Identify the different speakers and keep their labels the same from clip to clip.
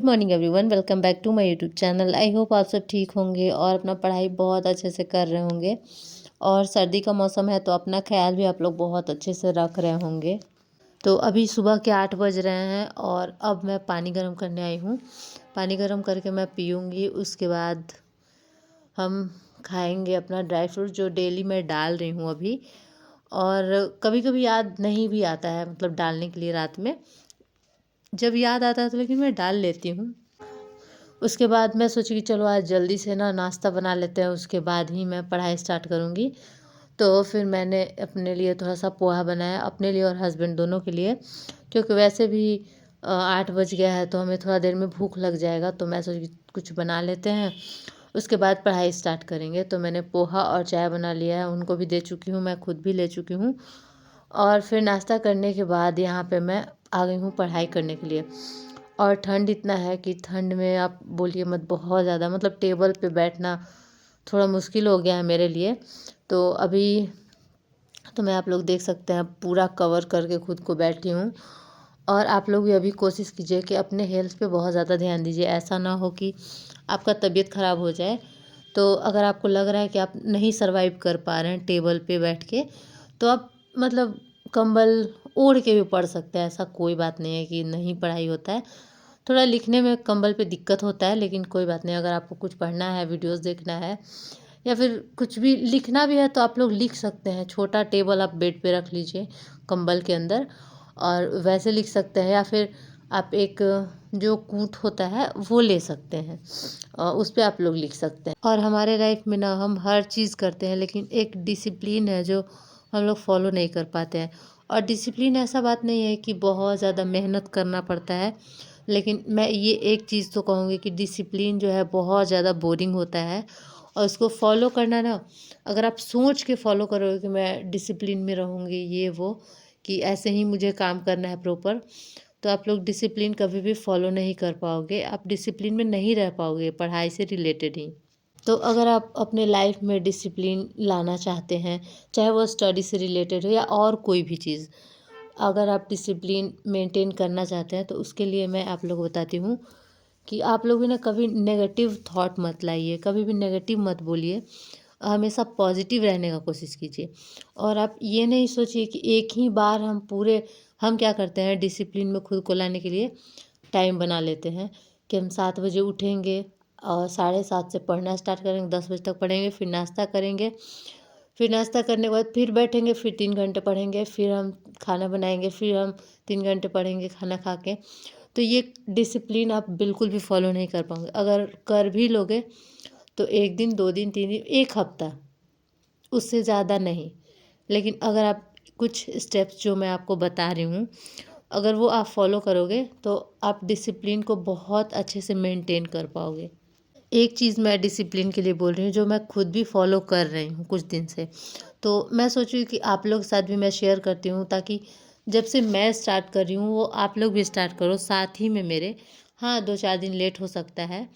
Speaker 1: Morning everyone, welcome back to my YouTube channel. I hope आप सब ठीक होंगे और अपना पढ़ाई बहुत अच्छे से कर रहे होंगे। और सर्दी का मौसम है तो अपना ख्याल भी आप लोग बहुत अच्छे से रख रहे होंगे। तो अभी सुबह के 8 बज रहे हैं और अब मैं पानी गर्म करने आई हूँ। पानी गर्म करके मैं पीऊँगी, उसके बाद हम खाएंगे अपना ड्राई फ्रूट जो डेली मैं डाल रही हूँ अभी। और कभी कभी याद नहीं भी आता है, मतलब डालने के लिए रात में। जब याद आता है तो लेकिन मैं डाल लेती हूँ। उसके बाद मैं सोची कि चलो आज जल्दी से ना नाश्ता बना लेते हैं, उसके बाद ही मैं पढ़ाई स्टार्ट करूँगी। तो फिर मैंने अपने लिए थोड़ा सा पोहा बनाया, अपने लिए और हस्बैंड दोनों के लिए, क्योंकि वैसे भी 8 बज गया है तो हमें थोड़ा देर में भूख लग जाएगा। तो मैं सोची कुछ बना लेते हैं, उसके बाद पढ़ाई स्टार्ट करेंगे। तो मैंने पोहा और चाय बना लिया है, उनको भी दे चुकी हूँ, मैं खुद भी ले चुकी हूँ। और फिर नाश्ता करने के बाद यहाँ पे मैं आ गई हूँ पढ़ाई करने के लिए। और ठंड इतना है कि ठंड में आप बोलिए मत, बहुत ज़्यादा, मतलब टेबल पे बैठना थोड़ा मुश्किल हो गया है मेरे लिए। तो अभी तो मैं, आप लोग देख सकते हैं, पूरा कवर करके खुद को बैठी हूँ। और आप लोग भी अभी कोशिश कीजिए कि अपने हेल्थ पे बहुत ज़्यादा ध्यान दीजिए, ऐसा ना हो कि आपका तबीयत ख़राब हो जाए। तो अगर आपको लग रहा है कि आप नहीं सर्वाइव कर पा रहे हैं टेबल पे बैठ के, तो आप मतलब कंबल ओढ़ के भी पढ़ सकते हैं। ऐसा कोई बात नहीं है कि नहीं पढ़ाई होता है। थोड़ा लिखने में कंबल पे दिक्कत होता है, लेकिन कोई बात नहीं। अगर आपको कुछ पढ़ना है, वीडियोस देखना है, या फिर कुछ भी लिखना भी है तो आप लोग लिख सकते हैं। छोटा टेबल आप बेड पे रख लीजिए कंबल के अंदर, और वैसे लिख सकते हैं। या फिर आप एक जो कूट होता है वो ले सकते हैं, उस पे आप लोग लिख सकते हैं। और हमारे लाइफ में ना, हम हर चीज़ करते हैं लेकिन एक डिसिप्लिन है जो हम लोग फॉलो नहीं कर पाते हैं। और डिसिप्लिन ऐसा बात नहीं है कि बहुत ज़्यादा मेहनत करना पड़ता है, लेकिन मैं ये एक चीज़ तो कहूँगी कि डिसिप्लिन जो है बहुत ज़्यादा बोरिंग होता है। और उसको फॉलो करना ना, अगर आप सोच के फॉलो करोगे कि मैं डिसिप्लिन में रहूँगी, ये वो, कि ऐसे ही मुझे काम करना है प्रॉपर, तो आप लोग डिसिप्लिन कभी भी फॉलो नहीं कर पाओगे। आप डिसिप्लिन में नहीं रह पाओगे पढ़ाई से रिलेटेड ही। तो अगर आप अपने लाइफ में डिसिप्लिन लाना चाहते हैं, चाहे वो स्टडी से रिलेटेड हो या और कोई भी चीज़, अगर आप डिसिप्लिन मेंटेन करना चाहते हैं तो उसके लिए मैं आप लोग को बताती हूँ कि आप लोग भी ना कभी नेगेटिव थॉट मत लाइए, कभी भी नेगेटिव मत बोलिए। हमेशा पॉजिटिव रहने का कोशिश कीजिए। और आप ये नहीं सोचिए कि एक ही बार हम क्या करते हैं डिसिप्लिन में खुद को लाने के लिए, टाइम बना लेते हैं कि हम 7 बजे उठेंगे और 7:30 से पढ़ना स्टार्ट करेंगे, 10 बजे तक पढ़ेंगे, फिर नाश्ता करेंगे, फिर नाश्ता करने के बाद फिर बैठेंगे, फिर 3 घंटे पढ़ेंगे, फिर हम खाना बनाएंगे, फिर हम 3 घंटे पढ़ेंगे खाना खा के। तो ये डिसिप्लिन आप बिल्कुल भी फॉलो नहीं कर पाओगे। अगर कर भी लोगे तो 1 दिन, 2 दिन, 3 दिन, 1 हफ्ता, उससे ज़्यादा नहीं। लेकिन अगर आप कुछ स्टेप्स जो मैं आपको बता रही हूँ, अगर वो आप फॉलो करोगे तो आप डिसिप्लिन को बहुत अच्छे से मेंटेन कर पाओगे। एक चीज़ मैं डिसिप्लिन के लिए बोल रही हूँ जो मैं खुद भी फॉलो कर रही हूँ कुछ दिन से। तो मैं सोच रही हूँ कि आप लोग के साथ भी मैं शेयर करती हूँ, ताकि जब से मैं स्टार्ट कर रही हूँ वो आप लोग भी स्टार्ट करो साथ ही में मेरे। हाँ, 2-4 दिन लेट हो सकता है,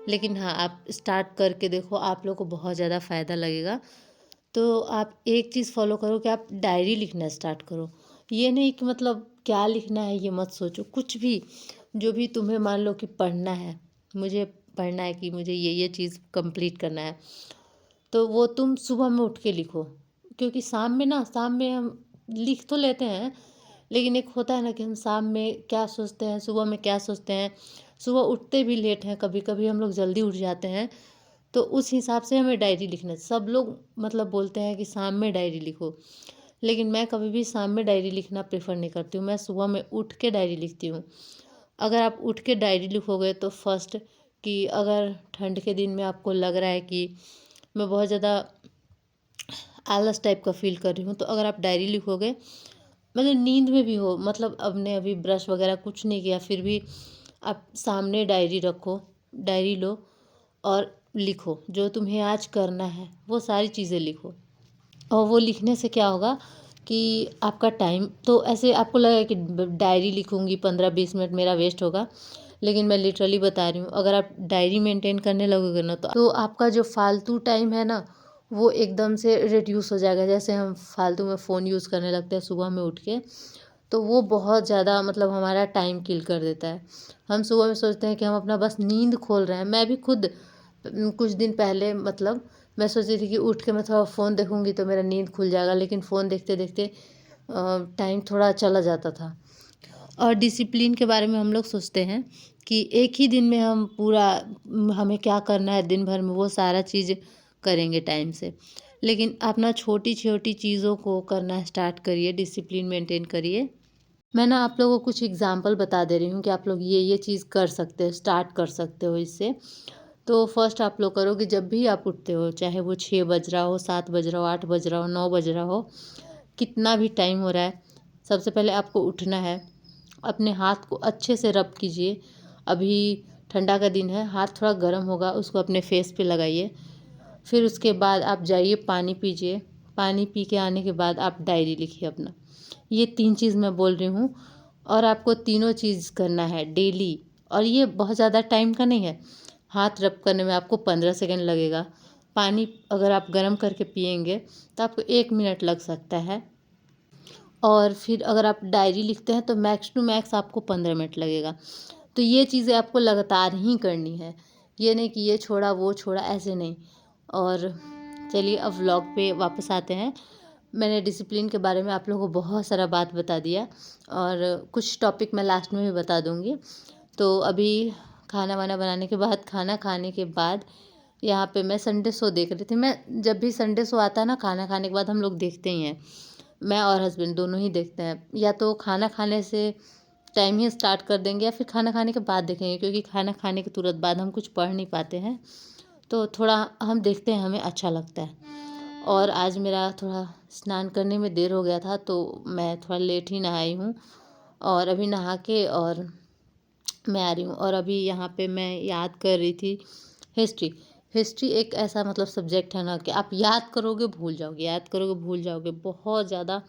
Speaker 1: लेकिन हाँ, आप स्टार्ट करके देखो, आप लोग को बहुत ज़्यादा फ़ायदा लगेगा। तो आप एक चीज़ फ़ॉलो करो कि आप डायरी लिखना स्टार्ट करो। ये नहीं कि मतलब क्या लिखना है ये मत सोचो, कुछ भी, जो भी तुम्हें मान लो कि पढ़ना है, मुझे पढ़ना है कि मुझे ये चीज़ कंप्लीट करना है, तो वो तुम सुबह में उठ के लिखो। क्योंकि शाम में हम लिख तो लेते हैं, लेकिन एक होता है ना कि हम शाम में क्या सोचते हैं, सुबह में क्या सोचते हैं। सुबह उठते भी लेट हैं, कभी कभी हम लोग जल्दी उठ जाते हैं। तो उस हिसाब से हमें डायरी लिखना है। सब लोग मतलब बोलते हैं कि शाम में डायरी लिखो, लेकिन मैं कभी भी शाम में डायरी लिखना प्रेफर नहीं करती हूँ। मैं सुबह में उठ के डायरी लिखती हूँ। अगर आप उठ के डायरी लिखोगे तो फर्स्ट, कि अगर ठंड के दिन में आपको लग रहा है कि मैं बहुत ज़्यादा आलस टाइप का फील कर रही हूँ, तो अगर आप डायरी लिखोगे, मतलब नींद में भी हो, मतलब आपने अभी ब्रश वगैरह कुछ नहीं किया, फिर भी आप सामने डायरी रखो, डायरी लो और लिखो जो तुम्हें आज करना है, वो सारी चीज़ें लिखो। और वो लिखने से क्या होगा कि आपका टाइम तो, ऐसे आपको लगेगा कि डायरी लिखूंगी 15-20 मिनट मेरा वेस्ट होगा, लेकिन मैं लिटरली बता रही हूँ, अगर आप डायरी मेंटेन करने लगोगे ना, तो आपका जो फालतू टाइम है ना, वो एकदम से रिड्यूस हो जाएगा। जैसे हम फालतू में फ़ोन यूज़ करने लगते हैं सुबह में उठ के, तो वो बहुत ज़्यादा मतलब हमारा टाइम किल कर देता है। हम सुबह में सोचते हैं कि हम अपना बस नींद खोल रहे हैं। मैं भी खुद कुछ दिन पहले मतलब मैं सोच रही थी कि उठ के मैं थोड़ा फ़ोन देखूँगी तो मेरा नींद खुल जाएगा, लेकिन फ़ोन देखते-देखते टाइम थोड़ा चला जाता था। और डिसिप्लिन के बारे में हम लोग सोचते हैं कि एक ही दिन में हम पूरा हमें क्या करना है दिन भर में वो सारा चीज़ करेंगे टाइम से। लेकिन अपना छोटी-छोटी चीज़ों को करना स्टार्ट करिए, डिसिप्लिन मेंटेन करिए। मैं ना आप लोगों को कुछ एग्ज़ाम्पल बता दे रही हूँ कि आप लोग ये चीज़ कर सकते हो, स्टार्ट कर सकते हो इससे। तो फर्स्ट आप लोग करो कि जब भी आप उठते हो, चाहे वो 6 बज रहा हो, 7 बज रहा हो, 8 बज रहा हो, 9 बज रहा हो, कितना भी टाइम हो रहा है, सबसे पहले आपको उठना है। अपने हाथ को अच्छे से रब कीजिए। अभी ठंडा का दिन है, हाथ थोड़ा गर्म होगा, उसको अपने फेस पे लगाइए। फिर उसके बाद आप जाइए पानी पीजिए। पानी पी के आने के बाद आप डायरी लिखिए अपना। ये 3 चीज़ मैं बोल रही हूँ और आपको तीनों चीज़ करना है डेली, और ये बहुत ज़्यादा टाइम का नहीं है। हाथ रब करने में आपको 15 सेकंड लगेगा। पानी अगर आप गर्म करके पिएँगे तो आपको 1 मिनट लग सकता है। और फिर अगर आप डायरी लिखते हैं तो मैक्स टू मैक्स आपको 15 मिनट लगेगा। तो ये चीज़ें आपको लगातार ही करनी है। ये नहीं कि ये छोड़ा, वो छोड़ा, ऐसे नहीं। और चलिए अब व्लॉग पे वापस आते हैं। मैंने डिसिप्लिन के बारे में आप लोगों को बहुत सारा बात बता दिया और कुछ टॉपिक मैं लास्ट में भी बता दूँगी। तो अभी खाना-वाना बनाने के बाद, खाना खाने के बाद यहाँ पे मैं संडे शो देख रही थी। मैं जब भी संडे शो आता है ना, खाना खाने के बाद हम लोग देखते ही हैं। मैं और हस्बैंड दोनों ही देखते हैं। या तो खाना खाने से टाइम ही स्टार्ट कर देंगे या फिर खाना खाने के बाद देखेंगे, क्योंकि खाना खाने के तुरंत बाद हम कुछ पढ़ नहीं पाते हैं। तो थोड़ा हम देखते हैं, हमें अच्छा लगता है। और आज मेरा थोड़ा स्नान करने में देर हो गया था तो मैं थोड़ा लेट ही नहाई हूँ और अभी नहा के और मैं आ रही हूँ। और अभी यहाँ पे मैं याद कर रही थी हिस्ट्री। हिस्ट्री एक ऐसा मतलब सब्जेक्ट है ना कि आप याद करोगे भूल जाओगे, याद करोगे भूल जाओगे। बहुत ज़्यादा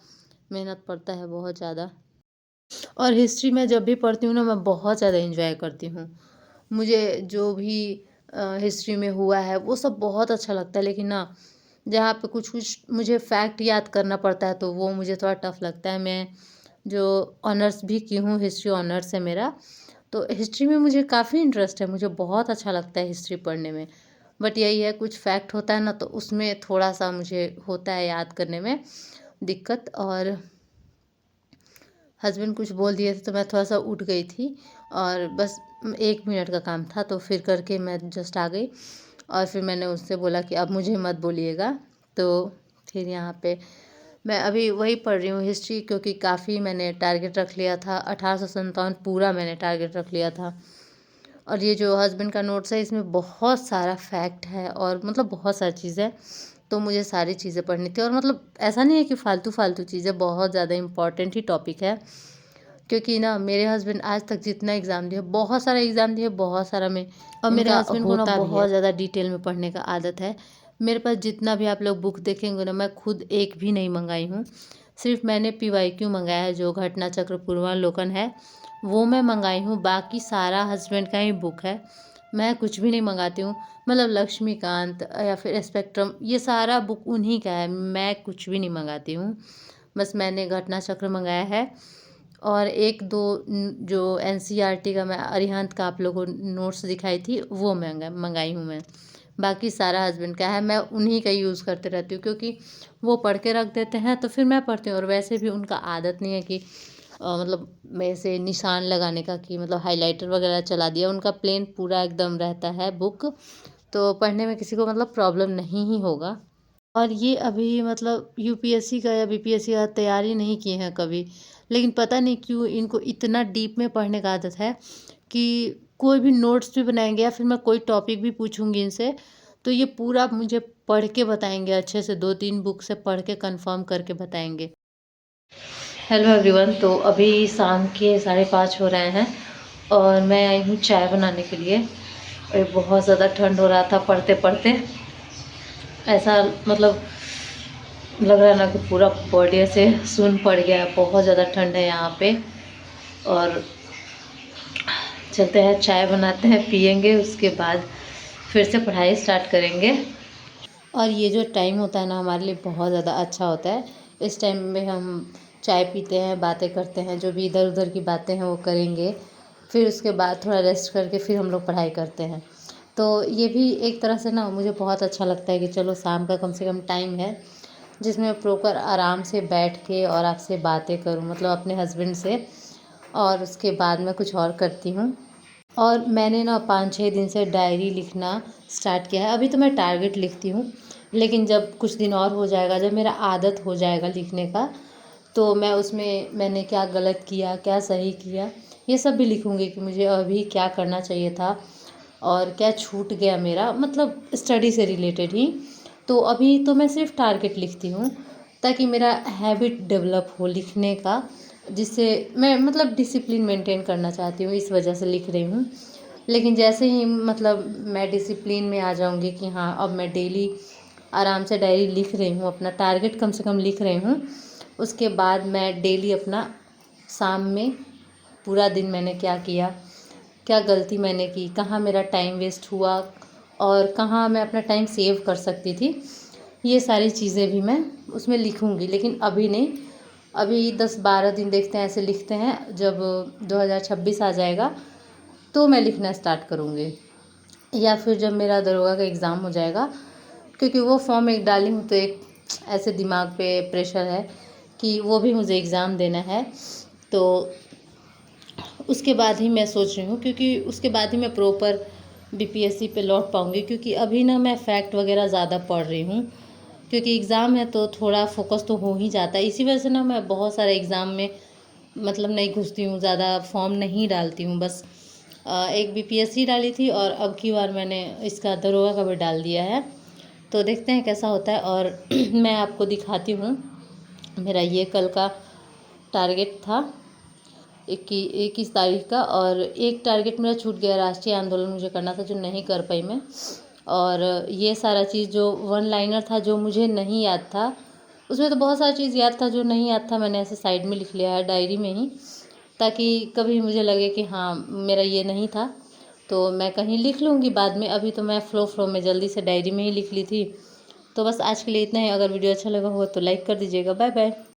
Speaker 1: मेहनत पड़ता है, बहुत ज़्यादा। और हिस्ट्री में जब भी पढ़ती हूँ ना, मैं बहुत ज़्यादा एंजॉय करती हूँ। मुझे जो भी हिस्ट्री में हुआ है वो सब बहुत अच्छा लगता है, लेकिन ना जहाँ पे कुछ-कुछ मुझे फैक्ट याद करना पड़ता है तो वो मुझे थोड़ा टफ लगता है। मैं जो ऑनर्स भी की हूँ, हिस्ट्री ऑनर्स है मेरा, तो हिस्ट्री में मुझे काफ़ी इंटरेस्ट है, मुझे बहुत अच्छा लगता है हिस्ट्री पढ़ने में। बट यही है, कुछ फैक्ट होता है ना तो उसमें थोड़ा-सा मुझे होता है याद करने में दिक्कत। और हस्बैंड कुछ बोल दिए थे तो मैं थोड़ा-सा उठ गई थी और बस 1 मिनट का काम था, तो फिर करके मैं जस्ट आ गई। और फिर मैंने उससे बोला कि अब मुझे मत बोलिएगा। तो फिर यहाँ पे मैं अभी वही पढ़ रही हूँ हिस्ट्री, क्योंकि काफ़ी मैंने टारगेट रख लिया था। 1857 पूरा मैंने टारगेट रख लिया था। और ये जो हस्बैंड का नोट्स है इसमें बहुत सारा फैक्ट है और मतलब बहुत सारी चीज़ है, तो मुझे सारी चीज़ें पढ़नी थी। और मतलब ऐसा नहीं है कि फ़ालतू-फ़ालतू चीज़ें, बहुत ज़्यादा इम्पोर्टेंट ही टॉपिक है। क्योंकि ना मेरे हस्बैंड आज तक जितना एग्ज़ाम दिए, बहुत सारा एग्ज़ाम दिए, बहुत सारा में और मेरे
Speaker 2: इनका
Speaker 1: हस्बैंड को ना
Speaker 2: होता भी है।
Speaker 1: बहुत ज़्यादा डिटेल में पढ़ने का आदत है। मेरे पास जितना भी आप लोग बुक देखेंगे ना, मैं खुद एक भी नहीं मंगाई हूँ। सिर्फ़ मैंने पीवाईक्यू मंगाया है, जो घटना चक्र पूर्वावलोकन है, वो मैं मंगाई हूँ। बाकी सारा हस्बैंड का ही बुक है। मैं कुछ भी नहीं मंगाती हूँ। मतलब लक्ष्मीकांत या फिर स्पेक्ट्रम, ये सारा बुक उन्हीं का है, मैं कुछ भी नहीं मंगाती हूँ। बस मैंने घटना चक्र मंगाया है और 1-2 जो एनसीईआरटी का मैं अरिहंत का आप लोगों को नोट्स दिखाई थी, वो मंगाई हूँ मैं। बाकी सारा हस्बैंड का है, मैं उन्हीं का यूज़ करते रहती हूँ, क्योंकि वो पढ़ के रख देते हैं तो फिर मैं पढ़ती हूँ। और वैसे भी उनका आदत नहीं है कि मतलब मैं ऐसे निशान लगाने का, कि मतलब हाइलाइटर वगैरह चला दिया। उनका प्लेन पूरा एकदम रहता है बुक, तो पढ़ने में किसी को मतलब प्रॉब्लम नहीं ही होगा। और ये अभी मतलब यूपीएससी का या बीपीएससी का तैयारी नहीं किए हैं कभी, लेकिन पता नहीं क्यों इनको इतना डीप में पढ़ने का आदत है कि कोई भी नोट्स भी बनाएंगे या फिर मैं कोई टॉपिक भी पूछूंगी इनसे, तो ये पूरा मुझे पढ़ के बताएंगे, अच्छे से 2-3 बुक से पढ़ के कंफर्म करके बताएंगे। हेलो एवरीवन, तो अभी शाम के 5:30 हो रहे हैं और मैं आई हूँ चाय बनाने के लिए। और बहुत ज़्यादा ठंड हो रहा था पढ़ते पढ़ते, ऐसा मतलब लग रहा है ना कि पूरा बॉडी ऐसे सुन पड़ गया है। बहुत ज़्यादा ठंड है यहाँ पे। और चलते हैं चाय बनाते हैं, पियेंगे, उसके बाद फिर से पढ़ाई स्टार्ट करेंगे। और ये जो टाइम होता है ना हमारे लिए बहुत ज़्यादा अच्छा होता है। इस टाइम में हम चाय पीते हैं, बातें करते हैं, जो भी इधर उधर की बातें हैं वो करेंगे। फिर उसके बाद थोड़ा रेस्ट करके फिर हम लोग पढ़ाई करते हैं। तो ये भी एक तरह से ना मुझे बहुत अच्छा लगता है कि चलो शाम का कम से कम टाइम है जिसमें मैं प्रॉपर आराम से बैठ के और आपसे बातें करूं, मतलब अपने हस्बैंड से। और उसके बाद मैं कुछ और करती हूँ। और मैंने ना 5-6 दिन से डायरी लिखना स्टार्ट किया है। अभी तो मैं टारगेट लिखती हूँ, लेकिन जब कुछ दिन और हो जाएगा, जब मेरा आदत हो जाएगा लिखने का, तो मैं उसमें मैंने क्या गलत किया, क्या सही किया, ये सब भी लिखूँगी कि मुझे अभी क्या करना चाहिए था और क्या छूट गया मेरा, मतलब स्टडी से रिलेटेड ही। तो अभी तो मैं सिर्फ टारगेट लिखती हूँ ताकि मेरा हैबिट डेवलप हो लिखने का, जिससे मैं मतलब डिसिप्लिन मेंटेन करना चाहती हूँ, इस वजह से लिख रही हूँ। लेकिन जैसे ही मतलब मैं डिसिप्लिन में आ जाऊँगी कि हाँ अब मैं डेली आराम से डायरी लिख रही हूँ, अपना टारगेट कम से कम लिख रही हूँ, उसके बाद मैं डेली अपना शाम में पूरा दिन मैंने क्या किया, क्या गलती मैंने की, कहाँ मेरा टाइम वेस्ट हुआ और कहाँ मैं अपना टाइम सेव कर सकती थी, ये सारी चीज़ें भी मैं उसमें लिखूँगी। लेकिन अभी नहीं, अभी 10-12 दिन देखते हैं, ऐसे लिखते हैं। जब 2026 आ जाएगा तो मैं लिखना स्टार्ट करूँगी, या फिर जब मेरा दरोगा का एग्ज़ाम हो जाएगा, क्योंकि वो फॉर्म एक डाली हूँ तो एक ऐसे दिमाग पे प्रेशर है कि वो भी मुझे एग्ज़ाम देना है। तो उसके बाद ही मैं सोच रही हूँ, क्योंकि उसके बाद ही मैं प्रॉपर बीपीएससी पे लौट पाऊँगी, क्योंकि अभी ना मैं फैक्ट वगैरह ज़्यादा पढ़ रही हूँ, क्योंकि एग्ज़ाम है तो थोड़ा फोकस तो हो ही जाता है। इसी वजह से ना मैं बहुत सारे एग्ज़ाम में मतलब नहीं घुसती हूँ, ज़्यादा फॉर्म नहीं डालती हूँ। बस एक बीपीएससी डाली थी और अब की बार मैंने इसका दरोगा का भी डाल दिया है। तो देखते हैं कैसा होता है। और मैं आपको दिखाती हूँ, मेरा ये कल का टारगेट था 21 तारीख का, और एक टारगेट मेरा छूट गया, राष्ट्रीय आंदोलन मुझे करना था जो नहीं कर पाई मैं। और ये सारा चीज़ जो वन लाइनर था जो मुझे नहीं याद था, उसमें तो बहुत सारी चीज़ याद था, जो नहीं याद था मैंने ऐसे साइड में लिख लिया है डायरी में ही, ताकि कभी मुझे लगे कि हाँ मेरा ये नहीं था तो मैं कहीं लिख लूँगी बाद में। अभी तो मैं फ्लो में जल्दी से डायरी में ही लिख ली थी। तो बस आज के लिए इतना ही। अगर वीडियो अच्छा लगा हो तो लाइक कर दीजिएगा। Bye bye.